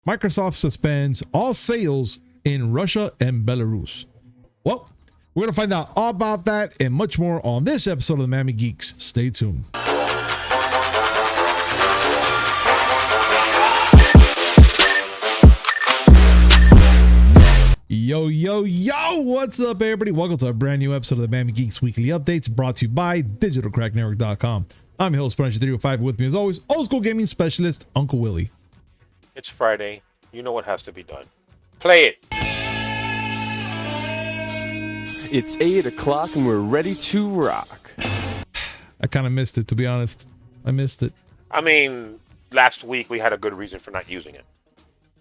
Microsoft suspends all sales in Russia and Belarus. Well, we're going to find out all about that and much more on this episode of the Miami Geeks. Stay tuned. Yo, what's up, everybody? Welcome to a brand new episode of the Miami Geeks Weekly Updates, brought to you by digitalcracknetwork.com. I'm your host, Punisher 305, with me as always, old school gaming specialist, Uncle Willie. It's Friday. You know what has to be done. Play it. It's 8 o'clock and we're ready to rock. I kind of missed it, to be honest. I missed it. I mean, last week we had a good reason for not using it.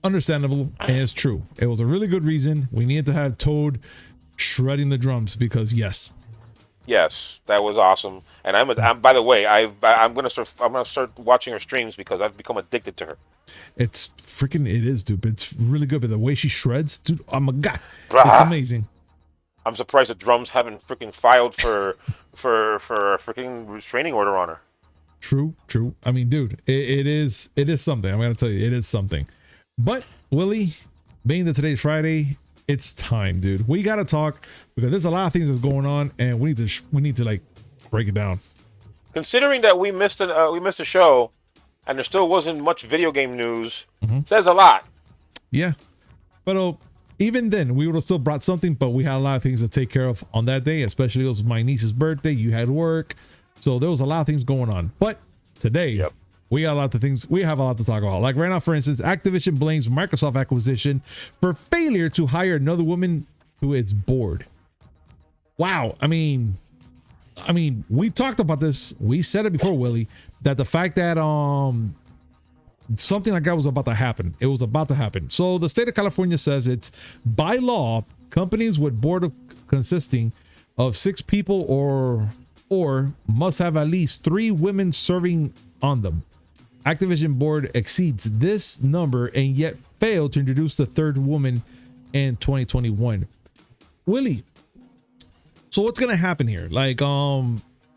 Understandable, and it's true. It was a really good reason. We needed to have Toad shredding the drums because yes, that was awesome. And I'm by the way, I'm gonna start watching her streams because I've become addicted to her. It is, dude. It's really good, but the way she shreds, dude, oh my god, it's amazing. I'm surprised the drums haven't freaking filed for a freaking restraining order on her. True. I mean, dude, it is something. I'm gonna tell you, it is something. But Willie, being that today's Friday, it's time, dude. We gotta talk because there's a lot of things that's going on, and we need to like break it down. Considering that we missed a show, and there still wasn't much video game news, says a lot. Yeah, but even then, we would have still brought something. But we had a lot of things to take care of on that day, especially it was my niece's birthday. You had work, so there was a lot of things going on. But today, we got a lot of things. We have a lot to talk about. Like right now, for instance, Activision blames Microsoft acquisition for failure to hire another woman to its board. Wow. I mean, we talked about this. We said it before, Willie, that the fact that something like that was about to happen. It was about to happen. So the state of California says it's by law, companies with board consisting of 6 people or must have at least 3 women serving on them. Activision board exceeds this number and yet failed to introduce the 3rd woman in 2021. Willie, so what's gonna happen here? Like,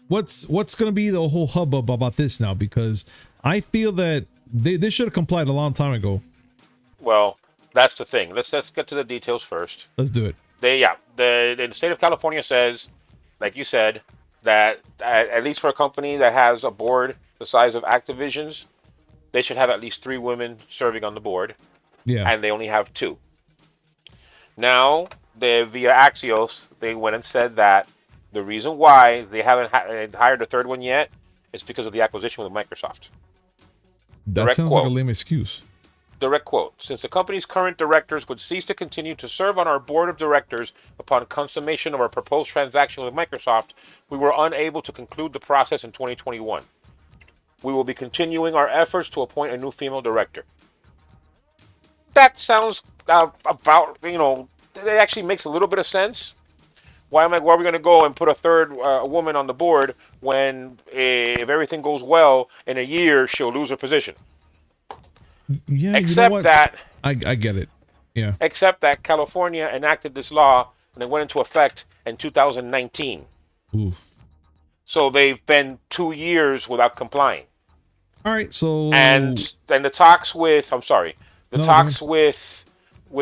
what's gonna be the whole hubbub about this now? Because I feel that they should have complied a long time ago. Well, that's the thing. Let's get to the details first. Let's do it. The state of California says, like you said, that at least for a company that has a board the size of Activision's, they should have at least 3 women serving on the board. Yeah. And they only have 2. Now, via Axios, they went and said that the reason why they haven't hired a 3rd one yet is because of the acquisition with Microsoft. That sounds like a lame excuse. Direct quote. Since the company's current directors would cease to continue to serve on our board of directors upon consummation of our proposed transaction with Microsoft, we were unable to conclude the process in 2021. We will be continuing our efforts to appoint a new female director. That sounds about, it actually makes a little bit of sense. Why are we going to go and put a 3rd woman on the board when, if everything goes well, in a year she'll lose her position? Yeah, except that I get it. Yeah. Except that California enacted this law and it went into effect in 2019. Oof. So they've been 2 years without complying. All right, so and then the talks with with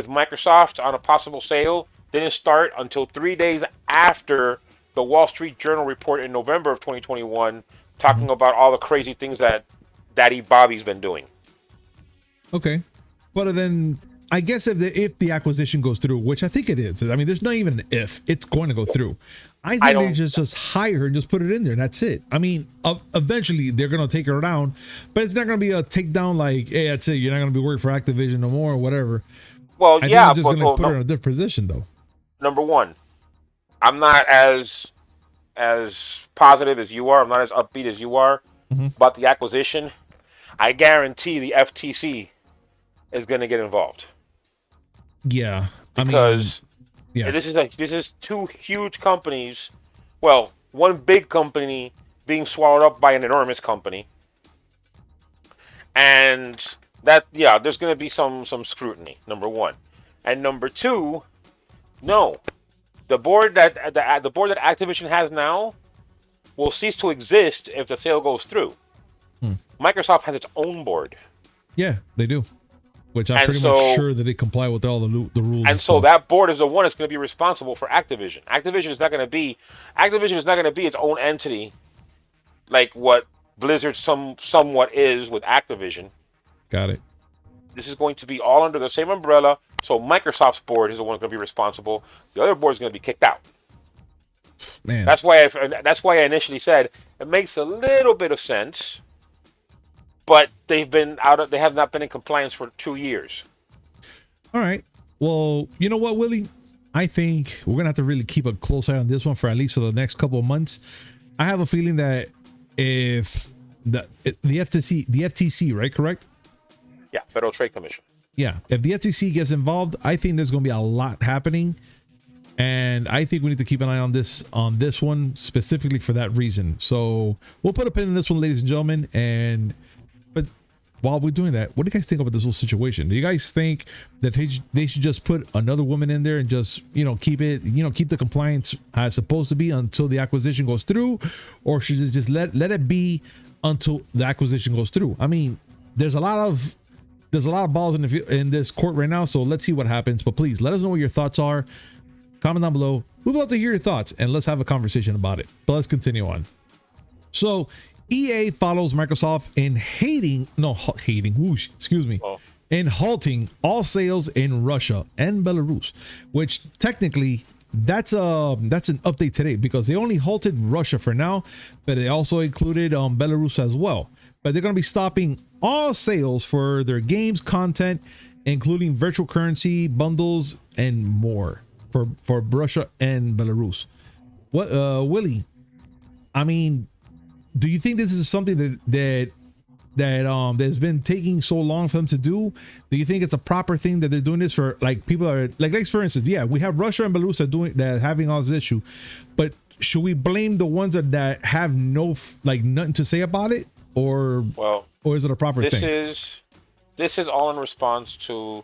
Microsoft on a possible sale didn't start until 3 days after the Wall Street Journal report in November of 2021 talking about all the crazy things that Daddy Bobby's been doing. Okay, but then I guess if the acquisition goes through, which I think it is, I mean, there's not even an if, it's going to go through. I think they just hire her and just put it in there, and that's it. I mean, eventually they're gonna take her down, but it's not gonna be a takedown like, hey, that's it. You're not gonna be working for Activision no more or whatever. Well, I think they're just gonna put her in a different position, though. Number one, I'm not as positive as you are. I'm not as upbeat as you are about the acquisition. I guarantee the FTC is gonna get involved. Yeah, because. Yeah, this is 2 huge companies. Well, one big company being swallowed up by an enormous company, and that there's going to be some scrutiny. Number 1, and number 2, no, the board that Activision has now will cease to exist if the sale goes through. Microsoft has its own board. Yeah, they do. which I'm And pretty so- much sure that they comply with all the rules. And so stuff. that board is the one that's going to be responsible for Activision. Activision is not going to be its own entity, like what Blizzard somewhat is with Activision. Got it. This is going to be all under the same umbrella. So Microsoft's board is the one going to be responsible. The other board is going to be kicked out. Man, That's why I initially said it makes a little bit of sense, but they have not been in compliance for 2 years. all right. Well, you know what, Willie? I think we're gonna have to really keep a close eye on this one for at least for the next couple of months. I have a feeling that if the FTC, right? Correct? Yeah, Federal Trade Commission. Yeah. If the FTC gets involved, I think there's gonna be a lot happening. And I think we need to keep an eye on this one specifically for that reason. So we'll put a pin in this one, ladies and gentlemen. But while we're doing that, what do you guys think about this whole situation? Do you guys think that they should just put another woman in there and just, keep the compliance as it's supposed to be until the acquisition goes through? Or should they just let it be until the acquisition goes through? I mean, there's a lot of balls in this court right now. So let's see what happens. But please let us know what your thoughts are. Comment down below. We'd love to hear your thoughts and let's have a conversation about it. But let's continue on. So EA follows Microsoft in in halting all sales in Russia and Belarus, which technically that's an update today because they only halted Russia for now, but it also included Belarus as well. But they're going to be stopping all sales for their games content, including virtual currency bundles and more for Russia and Belarus. What, Willie? I mean, do you think this is something that's been taking so long for them to do? Do you think it's a proper thing that they're doing this for, like, people are like for instance, yeah, we have Russia and Belarus that having all this issue, but should we blame the ones that have nothing to say about it, or is it a proper thing? This is all in response to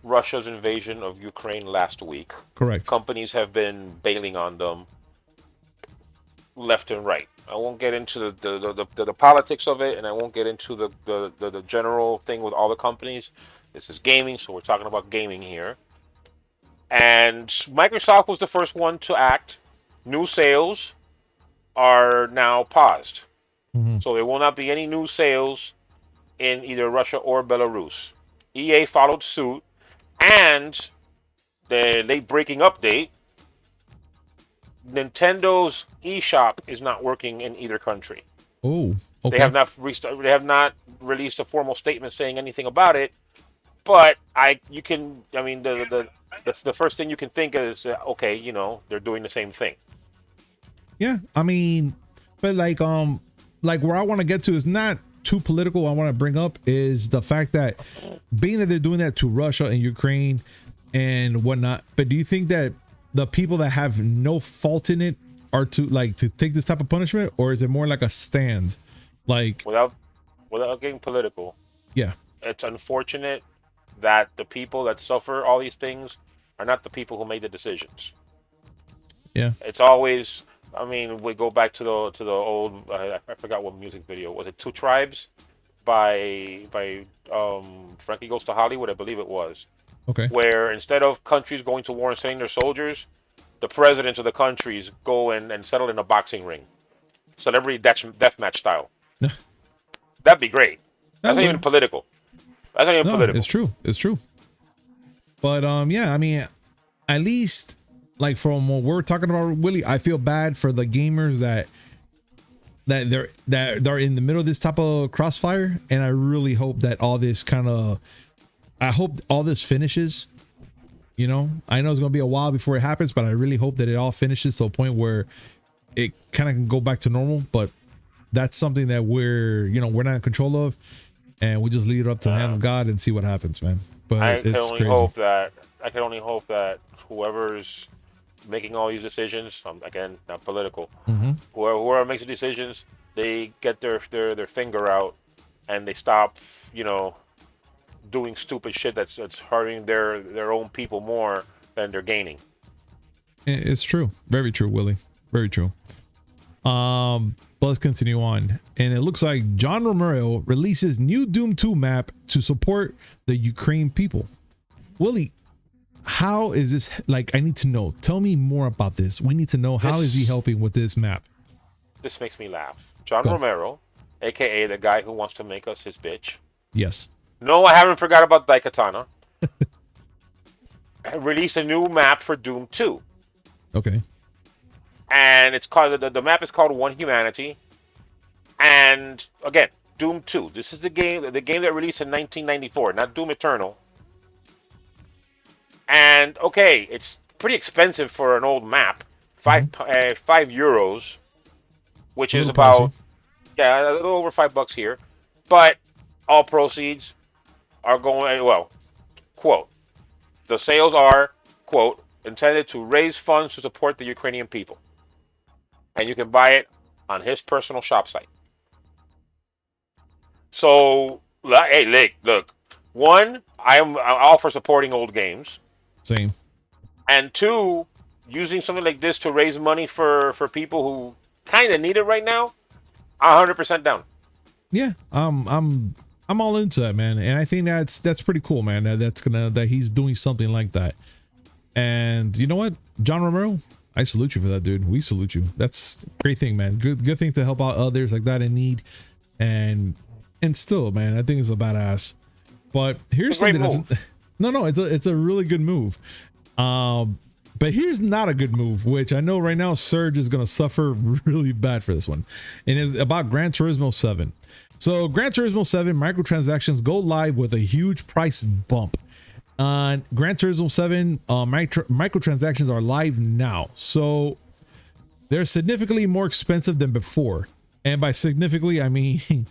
Russia's invasion of Ukraine last week. Correct. Companies have been bailing on them left and right. I won't get into the politics of it, and I won't get into the general thing with all the companies. This is gaming, so we're talking about gaming here. And Microsoft was the first one to act. New sales are now paused. Mm-hmm. So there will not be any new sales in either Russia or Belarus. EA followed suit, and the late-breaking update, Nintendo's eShop is not working in either country. Oh, okay. They have not released a formal statement saying anything about it, but the first thing you can think is okay, they're doing the same thing. Yeah, I mean, but like where I want to get to is not too political. I want to bring up is the fact that being that they're doing that to Russia and Ukraine and whatnot, but do you think that the people that have no fault in it are to take this type of punishment, or is it more like a stand, like without getting political? Yeah, it's unfortunate that the people that suffer all these things are not the people who made the decisions. Yeah, it's always. I mean, we go back to the old. I forgot what music video was it. Two Tribes, by Frankie Goes to Hollywood, I believe it was. Okay. Where instead of countries going to war and sending their soldiers, the presidents of the countries go and settle in a boxing ring, celebrity deathmatch style. That'd be great. That's not even political. Political. It's true. But yeah, I mean, at least. Like from what we're talking about, Willie, I feel bad for the gamers that they're in the middle of this type of crossfire, and I really hope that all this finishes. I know it's gonna be a while before it happens, but I really hope that it all finishes to a point where it kind of can go back to normal. But that's something that we're not in control of, and we just leave it up to the hand of God and see what happmes, man. But I can only hope that whoever's making all these decisions, again, not political. Mm-hmm. Whoever makes the decisions, they get their finger out and they stop, doing stupid shit that's hurting their own people more than they're gaining. It's true. Very true, Willie. Very true. But let's continue on. And it looks like John Romero releases new Doom 2 map to support the Ukraine people. Willie, how is this? Like, I need to know. Tell me more about this. We need to know, how is he helping with this map? This makes me laugh. John Romero, aka the guy who wants to make us his bitch. Yes. No, I haven't forgot about Daikatana. Released a new map for Doom 2. Okay. And it's called the map is called One Humanity. And again, Doom 2. This is the game that released in 1994, not Doom Eternal. And okay, it's pretty expensive for an old map, €5, which is about a little over $5 here. But all proceeds are going, well, quote, the sales are, quote, intended to raise funds to support the Ukrainian people. And you can buy it on his personal shop site. So, hey, look. One, I'm all for supporting old games. Same. And two, using something like this to raise money for people who kind of need it right now, 100% down. Yeah, I'm all into that, man, and I think that's pretty cool, man. That he's doing something like that. And you know what, John Romero, I salute you for that, dude. We salute you. That's a great thing, man. Good thing to help out others like that in need. And still, man, I think it's a badass. But here's something that's it's a really good move. But here's not a good move, which I know right now Surge is gonna suffer really bad for this one. And it's about Gran Turismo 7. So Gran Turismo 7 microtransactions go live with a huge price bump. Gran Turismo 7 microtransactions are live now, so they're significantly more expensive than before. And by significantly, I mean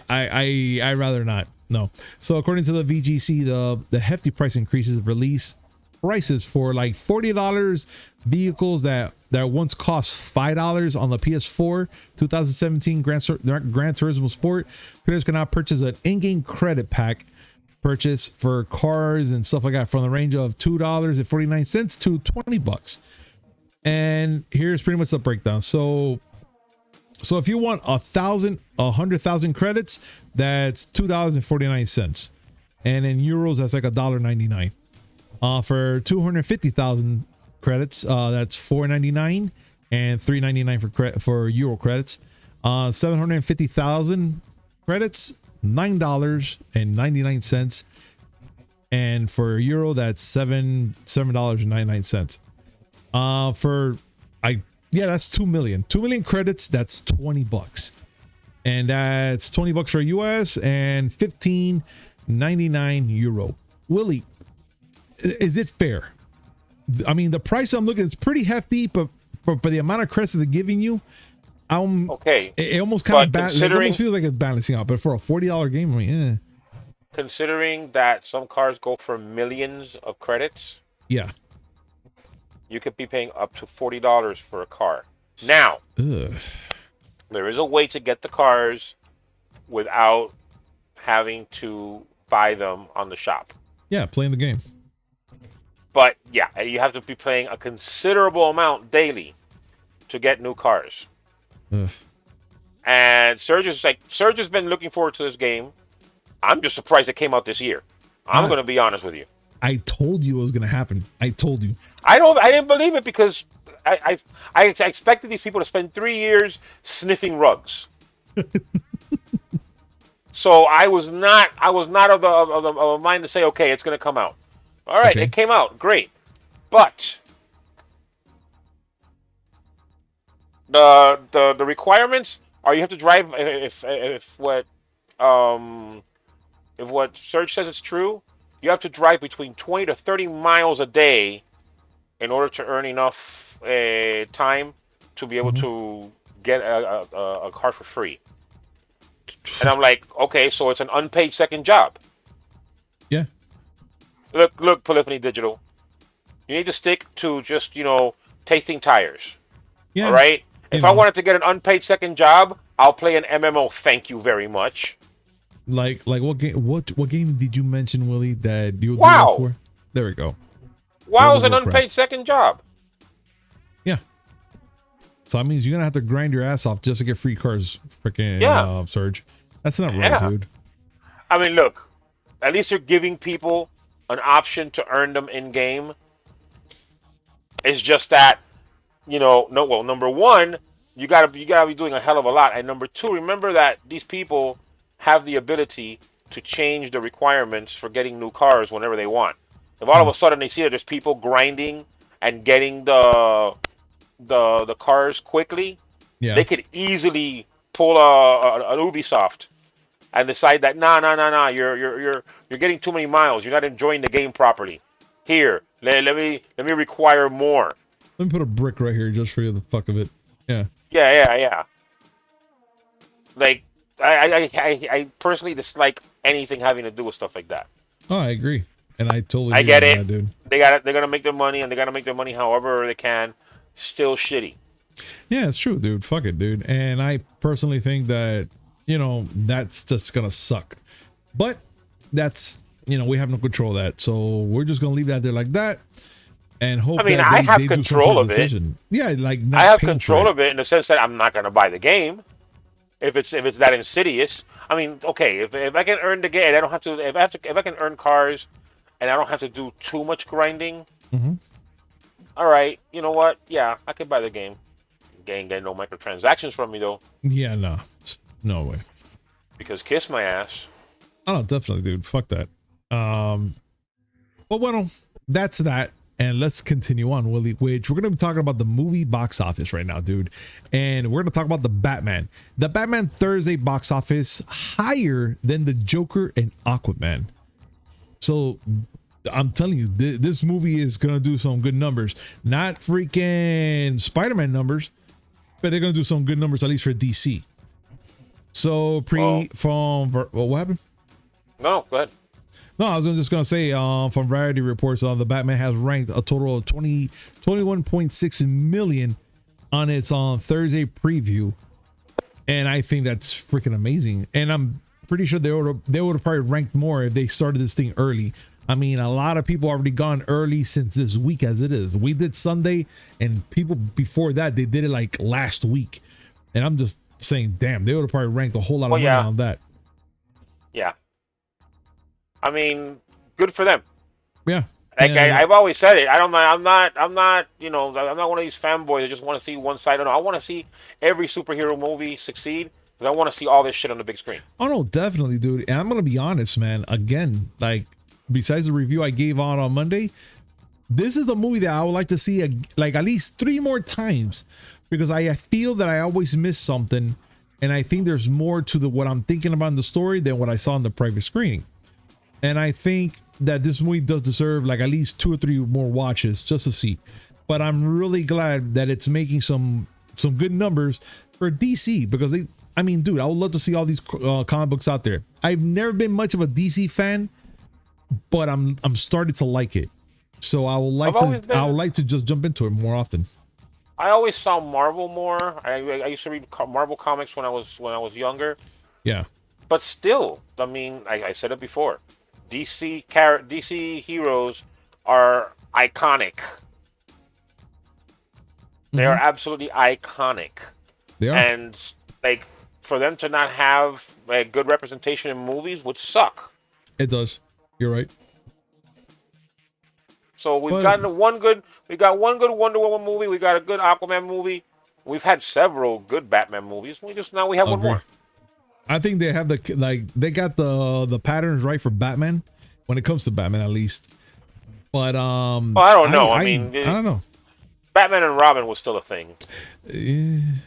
I rather not. No. So according to the VGC, the hefty price increases release prices for like $40 vehicles that once cost $5 on the PS4 2017 Gran Turismo Sport. Players can now purchase an in-game credit pack purchase for cars and stuff like that from the range of $2.49 to $20. And here's pretty much the breakdown. So if you want 100,000 credits, that's $2.49, and in euros that's like $1.99. For 250,000 credits, that's $4.99 and $3.99 for euro credits. 750,000 credits, $9.99, and for euro that's $7.99. That's 2 million. 2 million credits, that's $20. And that's $20 for US and €15.99 euro. Willie, is it fair? I mean, the price I'm looking, it's pretty hefty, but for the amount of credits they're giving you, okay. It almost kind of it almost feels like it's balancing out. But for a $40 game, I mean, considering that some cars go for millions of credits, yeah, you could be paying up to $40 for a car. Now, there is a way to get the cars without having to buy them on the shop. Yeah, playing the game. But yeah, you have to be playing a considerable amount daily to get new cars. And Serge has been looking forward to this game. I'm just surprised it came out this year. I'm going to be honest with you. I told you it was going to happen. I told you. I didn't believe it because I expected these people to spend 3 years sniffing rugs. So I was not of the mind to say, okay, it's going to come out. All right, It came out, great, but the requirements are you have to drive if what Serge says it's true, you have to drive between 20 to 30 miles a day in order to earn enough time to be able to get a car for free. And I'm like, okay, so it's an unpaid second job. Yeah. Look, Polyphony Digital. You need to stick to just, tasting tires. Yeah. All right? If I wanted to get an unpaid second job, I'll play an MMO. Thank you very much. Like what game? What game did you mention, Willie? That you would do that for? There we go. WoW is an unpaid second job. Yeah. So that means you're gonna have to grind your ass off just to get free cars. Freaking Surge. That's not right, dude. I mean, look. At least you're giving people an option to earn them in game. It's just that, number one, you gotta be doing a hell of a lot, and number two, remember that these people have the ability to change the requirements for getting new cars whenever they want. If all of a sudden they see that there's people grinding and getting the cars quickly, they could easily pull an Ubisoft and decide that nah, you're getting too many miles. You're not enjoying the game properly. Here, let me require more. Let me put a brick right here just for the fuck of it. Yeah. Yeah. Like I personally dislike anything having to do with stuff like that. Oh, I agree, and I totally get it, that, dude. They're gonna make their money, and they gotta make their money however they can. Still shitty. Yeah, it's true, dude. Fuck it, dude. And I personally think that that's just gonna suck. But that's we have no control of that, so we're just gonna leave that there like that, and hope. I have control of it. Yeah, like I have control of it in the sense that I'm not gonna buy the game if it's that insidious. I mean, okay, if I can earn the game, I don't have to. If I can earn cars, and I don't have to do too much grinding. Mm-hmm. All right, you know what? Yeah, I could buy the game. Ain't getting no microtransactions from me though. Yeah, no way. Because kiss my ass. Oh, definitely, dude. Fuck that. But well, that's that. And let's continue on, Willie, which we're going to be talking about the movie box office right now, dude. And we're going to talk about the Batman. The Batman Thursday box office higher than the Joker and Aquaman. So I'm telling you, this movie is going to do some good numbers. Not freaking Spider-Man numbers, but they're going to do some good numbers, at least for DC. So what happened? No, go ahead. No, I was just going to say from Variety reports on the Batman has ranked a total of 21.6 million on its Thursday preview. And I think that's freaking amazing. And I'm pretty sure they would have probably ranked more if they started this thing early. I mean, a lot of people already gone early since this week as it is. We did Sunday, and people before that, they did it like last week. And I'm just saying, damn, they would have probably ranked a whole lot of money on that. Yeah. I mean, good for them. Yeah. Like I've always said it. I'm not one of these fanboys that just want to see one side. No, I want to see every superhero movie succeed. Because I want to see all this shit on the big screen. Oh no, definitely, dude. And I'm gonna be honest, man. Again, like besides the review I gave on Monday, this is the movie that I would like to see at least 3 more times, because I feel that I always miss something, and I think there's more to what I'm thinking about in the story than what I saw in the private screening. And I think that this movie does deserve like at least 2 or 3 more watches just to see. But I'm really glad that it's making some good numbers for DC, because dude, I would love to see all these comic books out there. I've never been much of a DC fan, but I'm starting to like it. So I would like to just jump into it more often. I always saw Marvel more. I used to read Marvel comics when I was younger. Yeah. But still, I mean, I said it before. DC heroes are iconic. They are absolutely iconic. They are. And like for them to not have a good representation in movies would suck. It does. You're right. So we got one good Wonder Woman movie. We got a good Aquaman movie. We've had several good Batman movies. We have one more. I think they have they got the patterns right for Batman when it comes to Batman, at least. But I don't know. I don't know. Batman and Robin was still a thing.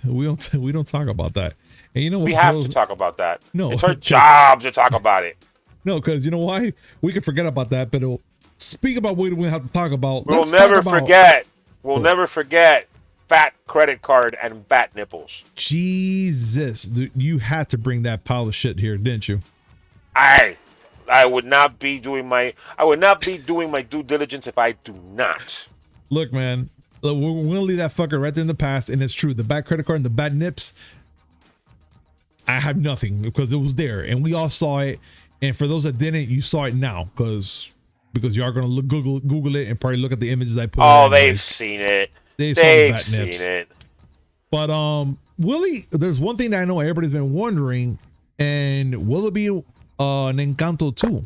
We don't talk about that. And you know what? We have to talk about that. No, it's our job to talk about it. No, because you know why? We can forget about that, but speak about what we have to talk about. We'll never forget fat credit card and bat nipples. Jesus, dude, you had to bring that pile of shit here, didn't you? I would not be doing my due diligence if I do not. Look, man, we're gonna leave that fucker right there in the past, and it's true. The bat credit card and the bat nips, I have nothing because it was there, and we all saw it. And for those that didn't, you saw it now because you are gonna Google it and probably look at the images I put. Oh, they've seen it. They've seen it. But Willie, there's one thing that I know everybody's been wondering, and will it be an Encanto 2?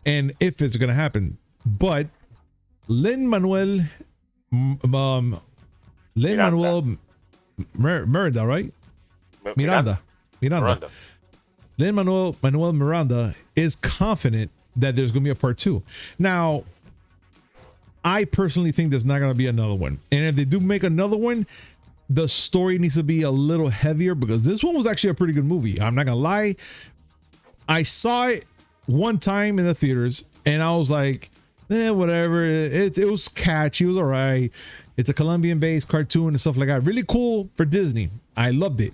And if it's gonna happen. But Lin-Manuel Miranda, right? Miranda. Lin-Manuel Miranda is confident that there's gonna be a part 2. Now, I personally think there's not gonna be another one. And if they do make another one, the story needs to be a little heavier, because this one was actually a pretty good movie. I'm not gonna lie. I saw it one time in the theaters and I was like, whatever. It was catchy. It was all right. It's a Colombian-based cartoon and stuff like that. Really cool for Disney. I loved it.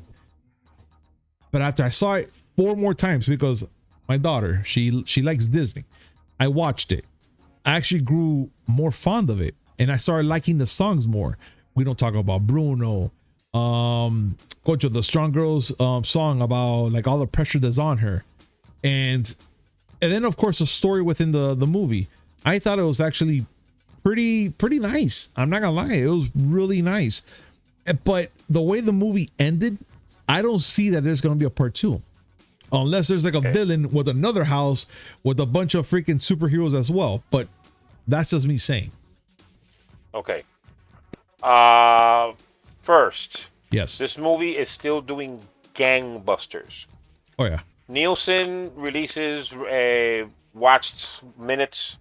But after I saw it 4 more times, because my daughter, she likes Disney, I watched it. I actually grew more fond of it, and I started liking the songs more. We don't talk about Bruno, Cocho, the Strong Girls song about like all the pressure that's on her, and then of course the story within the movie. I thought it was actually pretty nice. I'm not gonna lie, it was really nice. But the way the movie ended, I don't see that there's gonna be a part 2, unless there's like a villain with another house with a bunch of freaking superheroes as well. But that's just me saying. Okay. First, yes, this movie is still doing gangbusters. Oh yeah. Nielsen releases watched minutes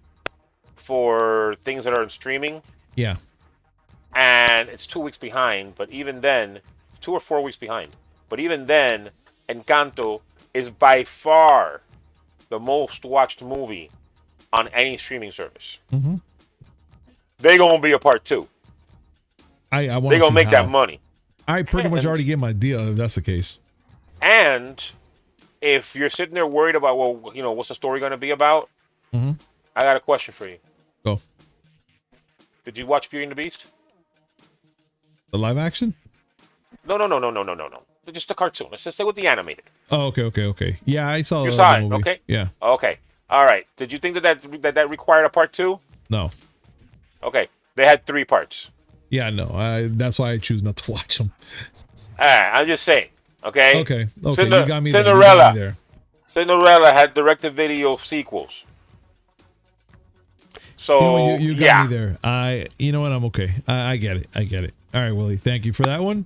for things that are in streaming. Yeah. And it's 2 weeks behind, but even then, 2 or 4 weeks behind. But even then, Encanto is by far the most watched movie on any streaming service. Mm-hmm. They're gonna be a part 2. They're gonna make that money. I pretty much already get my idea if that's the case. And if you're sitting there worried about, well, you know, what's the story gonna be about? Mm-hmm. I got a question for you. Go. Did you watch Beauty and the Beast? The live action? No. Just the cartoon. Let's just stay with the animated. Oh, okay. Yeah, I saw. You saw it, movie. okay? Yeah. Okay. All right. Did you think that required a part 2? No. Okay. They had 3 parts. Yeah, no. That's why I choose not to watch them. I'm just saying. Okay. Okay. You got me Cinderella. there. Cinderella had direct-to-video sequels. So you got me there. You know what? I'm okay. I get it. All right, Willie. Thank you for that one.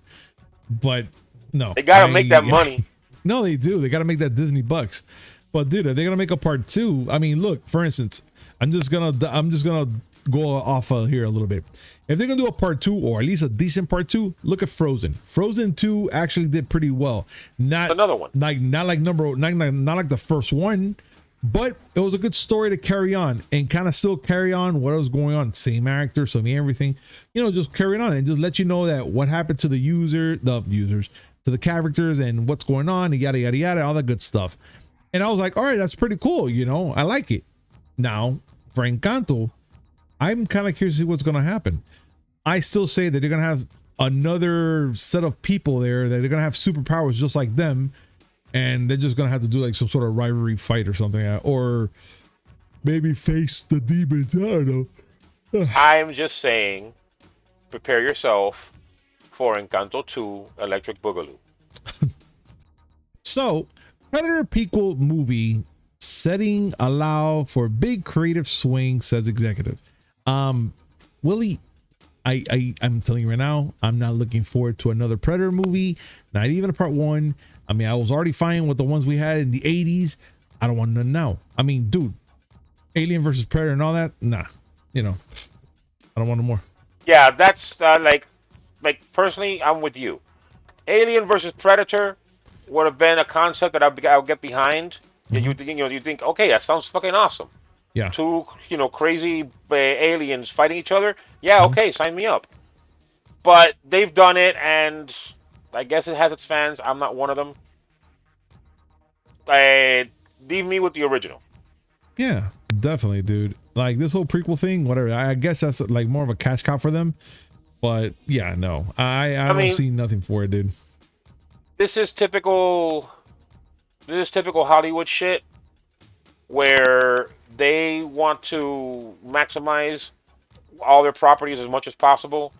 But no, they gotta make that money. No, they do. They gotta make that Disney bucks. But dude, are they gonna make a part 2? I mean, look. For instance, I'm just gonna go off of here a little bit. If they're gonna do a part 2, or at least a decent part 2, look at Frozen. Frozen 2 actually did pretty well. Not another one. Not like the first one. But it was a good story to carry on and kind of still carry on what was going on. Same actor, so everything, just carry on and just let you know that what happened to the users, to the characters and what's going on, and yada, yada, yada, all that good stuff. And I was like, all right, that's pretty cool. I like it. Now, for Encanto, I'm kind of curious to see what's going to happen. I still say that they're going to have another set of people there, that they're going to have superpowers just like them. And they're just gonna have to do like some sort of rivalry fight or something, or maybe face the demons. I don't know. I'm just saying, prepare yourself for Encanto 2 Electric Boogaloo. So, Predator prequel movie setting allow for big creative swing, says executive. Willie, I'm telling you right now, I'm not looking forward to another Predator movie, not even a part 1. I mean, I was already fine with the ones we had in the 80s. I don't want none now. I mean, dude, Alien versus Predator and all that. Nah, I don't want no more. Yeah, that's like personally, I'm with you. Alien versus Predator would have been a concept that I'll get behind. Mm-hmm. You think, okay, that sounds fucking awesome. Yeah. 2, crazy aliens fighting each other. Yeah, okay, sign me up. But they've done it, and I guess it has its fans. I'm not one of them. Leave me with the original. Yeah, definitely, dude. Like this whole prequel thing, whatever. I guess that's like more of a cash cow for them. But yeah, no, I don't see nothing for it, dude. This is typical Hollywood shit, where they want to maximize all their properties as much as possible,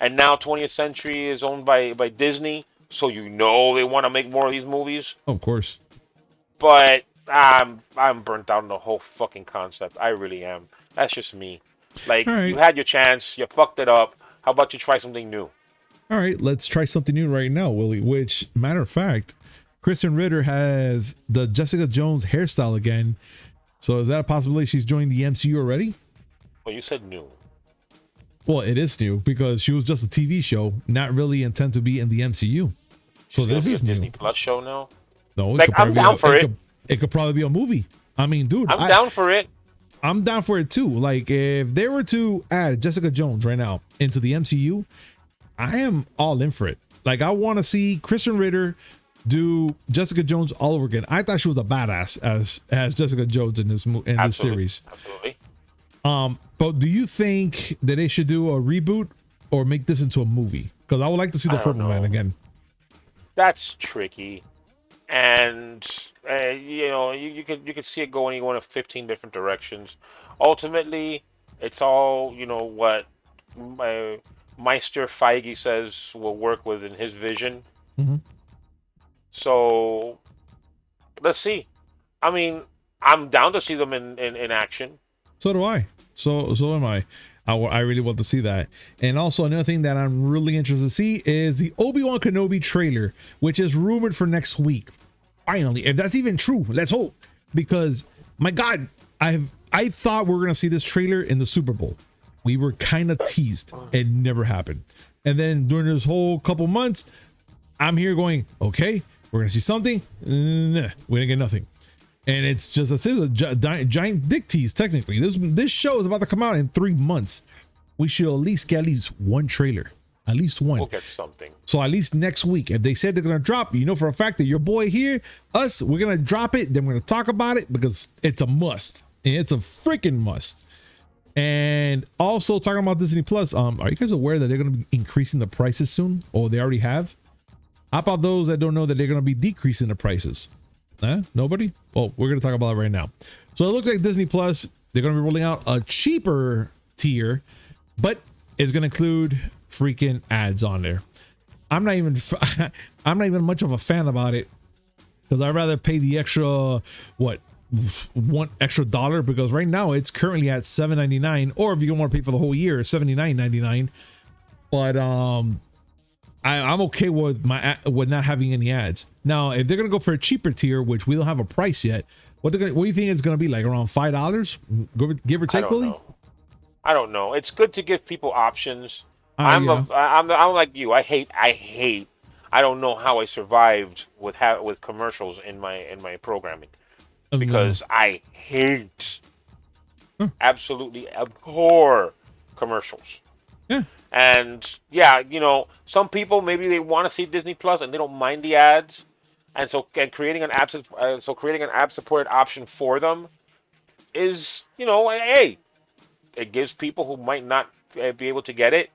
and now 20th Century is owned by Disney, so they want to make more of these movies. Of course. But I'm burnt out on the whole fucking concept. I really am. That's just me. Like, All right. you had your chance, you fucked it up. How about you try something new? All right, let's try something new right now, Willie. Which, matter of fact, Krysten Ritter has the Jessica Jones hairstyle again. So is that a possibility she's joined the MCU already? Well, you said new. Well, it is new because she was just a TV show, not really intent to be in the MCU. So this is new. Disney Plus show now. No, Like, I'm down for it. It could probably be a movie. I mean, dude, I'm down for it. I'm down for it too. Like, if they were to add Jessica Jones right now into the MCU, I am all in for it. Like, I want to see Krysten Ritter do Jessica Jones all over again. I thought she was a badass as Jessica Jones in this series. Absolutely. But do you think that they should do a reboot or make this into a movie? Because I would like to see the Purple Man again. That's tricky, and you could see it going in one of 15 different directions. Ultimately, it's all what Meister Feige says will work within his vision. Mm-hmm. So let's see. I mean, I'm down to see them in action. So do I. So am I. I really want to see that. And also another thing that I'm really interested to see is the Obi-Wan Kenobi trailer, which is rumored for next week. Finally, if that's even true, let's hope. Because my God, I thought we were gonna see this trailer in the Super Bowl. We were kind of teased. It never happened. And then during this whole couple months, I'm here going, okay, we're gonna see something. Nah, we didn't get nothing. And it's just a giant dick tease. Technically, this show is about to come out in 3 months. We should at least get one trailer, at least one. We'll get something. So at least next week, if they said they're gonna drop, for a fact that your boy here, we're gonna drop it. Then we're gonna talk about it because it's a must. And it's a freaking must. And also talking about Disney Plus, are you guys aware that they're gonna be increasing the prices soon, or they already have? How about those that don't know that they're gonna be decreasing the prices? Nobody? Well, we're going to talk about it right now. So it looks like Disney Plus, they're going to be rolling out a cheaper tier, but it's going to include freaking ads on there. I'm not even much of a fan about it because I'd rather pay the extra, $1 extra, because right now it's currently at $7.99, or if you want to pay for the whole year, $79.99. But I'm okay with not having any ads. Now, if they're gonna go for a cheaper tier, which we don't have a price yet, what do you think it's gonna be, like around $5? Give or take, Willie? I don't know. It's good to give people options. I'm like you. I hate. I don't know how I survived with commercials in my programming, because I hate, absolutely abhor commercials. Yeah. And some people, maybe they want to see Disney Plus and they don't mind the ads, and creating an app supported option for them is, hey, it gives people who might not be able to get it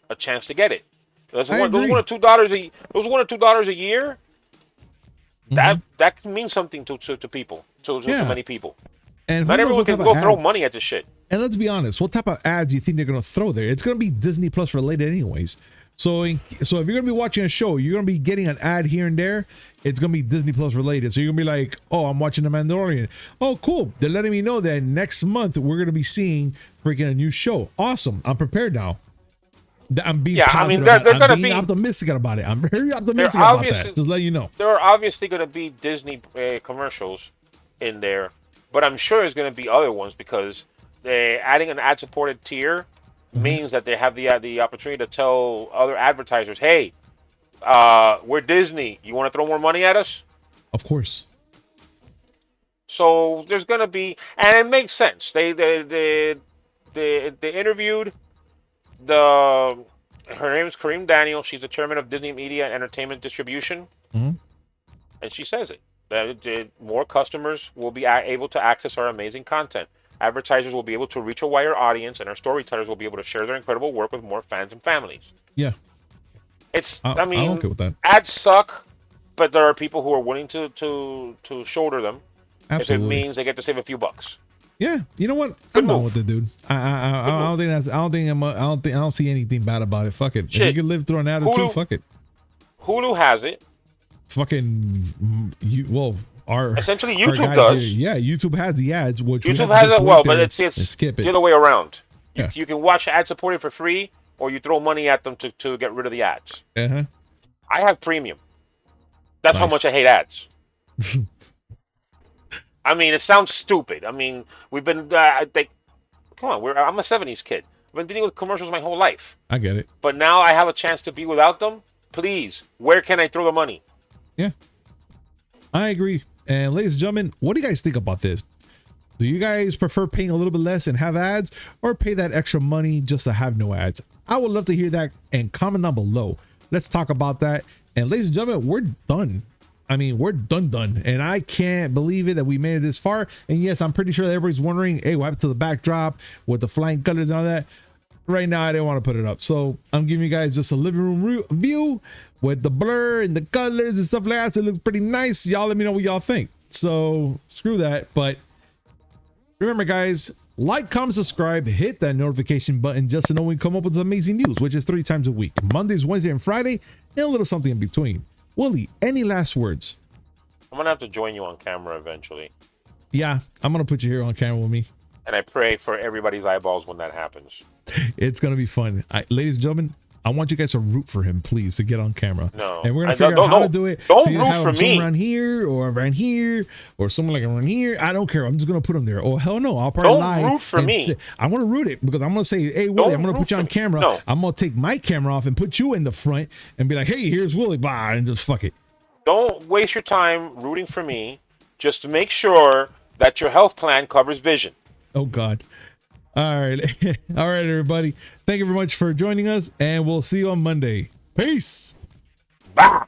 a chance to get it. Those $1 or $2 a year. Mm-hmm. That can mean something to people, to many people. And not everyone can go throw money at this shit. And let's be honest, what type of ads do you think they're going to throw there? It's going to be Disney Plus related anyways. So if you're going to be watching a show, you're going to be getting an ad here and there. It's going to be Disney Plus related. So you're going to be like, oh, I'm watching The Mandalorian. Oh, cool. They're letting me know that next month we're going to be seeing freaking a new show. Awesome. I'm prepared now. I'm being positive. I'm being optimistic about it. I'm very optimistic about that. Just let you know. There are obviously going to be Disney commercials in there, but I'm sure there's going to be other ones, because adding an ad-supported tier means that they have the opportunity to tell other advertisers, hey, we're Disney. You want to throw more money at us? Of course. So there's going to be, and it makes sense. They interviewed her name is Kareem Daniel. She's the chairman of Disney Media and Entertainment Distribution. Mm-hmm. And she says that more customers will be able to access our amazing content. Advertisers will be able to reach a wider audience, and our storytellers will be able to share their incredible work with more fans and families. Yeah. I'm okay with that. Ads suck, but there are people who are willing to shoulder them. Absolutely. If it means they get to save a few bucks. Yeah, you know what? I'm down with it, dude. I don't think that's. I don't see anything bad about it. Fuck it. Shit. If you can live through an attitude, fuck it. Hulu has it. Fucking Essentially our YouTube guys does. Here, yeah, YouTube has the ads, which YouTube has it well, but it's skip it the other way around. Yeah. You can watch ad supported for free, or you throw money at them to get rid of the ads. Uh-huh. I have premium. That's how much I hate ads. I mean, it sounds stupid. I mean, we've been come on. I'm a '70s kid. I've been dealing with commercials my whole life. I get it. But now I have a chance to be without them. Please, where can I throw the money? Yeah, I agree. And ladies and gentlemen, what do you guys think about this? Do you guys prefer paying a little bit less and have ads, or pay that extra money just to have no ads? I would love to hear that and comment down below. Let's talk about that. And ladies and gentlemen, we're done. I mean, we're done. And I can't believe it that we made it this far. And yes, I'm pretty sure that everybody's wondering, hey, what happened to the backdrop with the flying colors and all that? Right now, I didn't want to put it up. So I'm giving you guys just a living room view with the blur and the colors and stuff like that. So it looks pretty nice. Y'all let me know what y'all think. So screw that. But remember, guys, like, comment, subscribe, hit that notification button just to know when we come up with amazing news, which is 3 times a week. Mondays, Wednesday, and Friday, and a little something in between. Willie, any last words? I'm gonna have to join you on camera eventually. Yeah, I'm gonna put you here on camera with me. And I pray for everybody's eyeballs when that happens. It's gonna be fun. Ladies and gentlemen, I want you guys to root for him, please, to get on camera. No. And we're gonna figure out how to do it. Don't to root for me. Around here or someone like around here. I don't care. I'm just gonna put him there. Oh hell no! I'll probably lie. Don't root for me. I want to root it because I'm gonna say, hey Willie, I'm gonna put you on camera. No. I'm gonna take my camera off and put you in the front and be like, hey, here's Willie, bye, and just fuck it. Don't waste your time rooting for me. Just to make sure that your health plan covers vision. Oh God. All right. All right, everybody. Thank you very much for joining us, and we'll see you on Monday. Peace. Bye.